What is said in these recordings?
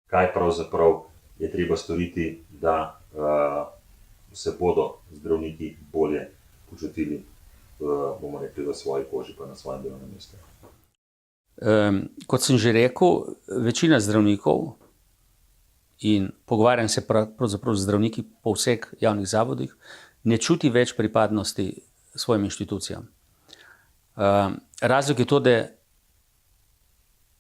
kaj pravzaprav je treba storiti, da se bodo zdravniki bolje počutili, bomo rekli, v svoji koži pa na svojem delovnem mestu. Kot sem že rekel, večina zdravnikov, in pogovarjam se pravzaprav z zdravniki po vseh javnih zavodih, ne čuti več pripadnosti svojim inštitucijam. Razlog je to, da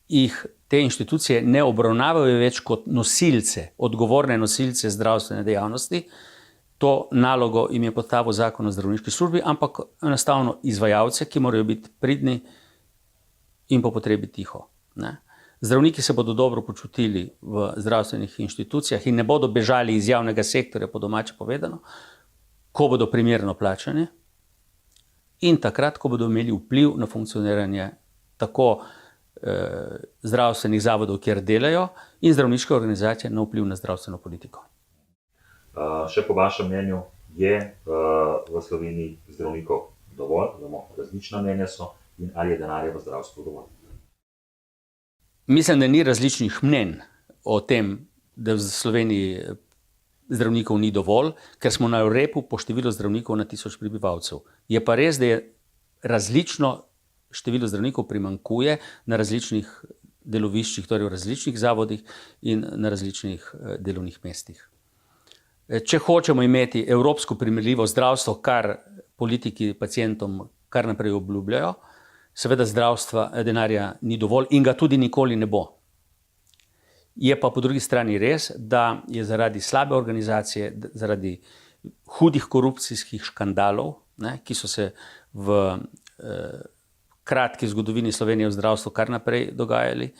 jih te inštitucije ne obravnavajo več kot nosilce, odgovorne nosilce zdravstvene dejavnosti. To nalogo jim je postavil Zakon o zdravniški službi, ampak enostavno izvajalce, ki morajo biti pridni in po potrebi tiho. Zdravniki se bodo dobro počutili v zdravstvenih inštitucijah in ne bodo bežali iz javnega sektorja, po domače povedano, ko bodo primerno plačani in takrat, ko bodo imeli vpliv na funkcioniranje tako zdravstvenih zavodov, kjer delajo, in zdravniške organizacije na vpliv na zdravstveno politiko. Še po vašem mnenju, je v Sloveniji zdravnikov dovolj, različna mnenja so, in ali je denarja v zdravstvu dovolj? Mislim, da ni različnih mnenj o tem, da v Sloveniji zdravnikov ni dovolj, ker smo na repu po številu zdravnikov na 1000 prebivalcev. Je pa res, da je različno število zdravnikov primanjkuje na različnih deloviščih, torej v različnih zavodih in na različnih delovnih mestih. Če hočemo imeti evropsko primerljivo zdravstvo, kar politiki pacientom kar naprej obljubljajo, seveda zdravstva denarja ni dovolj in ga tudi nikoli ne bo. Je pa po drugi strani res, da je zaradi slabe organizacije, zaradi hudih korupcijskih škandalov, ki so se v kratki zgodovini Slovenije v zdravstvu kar naprej dogajali.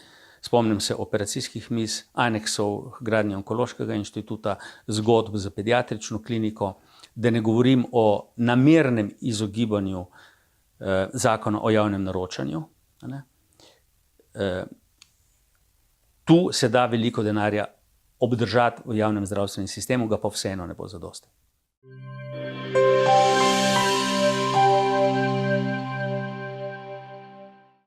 Spomnim se operacijskih miz, aneksov gradnje Onkološkega inštituta, zgodb za pediatrično kliniko, da ne govorim o namernem izogibanju Zakona o javnem naročanju. Tu se da veliko denarja obdržati v javnem zdravstvenem sistemu, ga pa vseeno ne bo zadosti.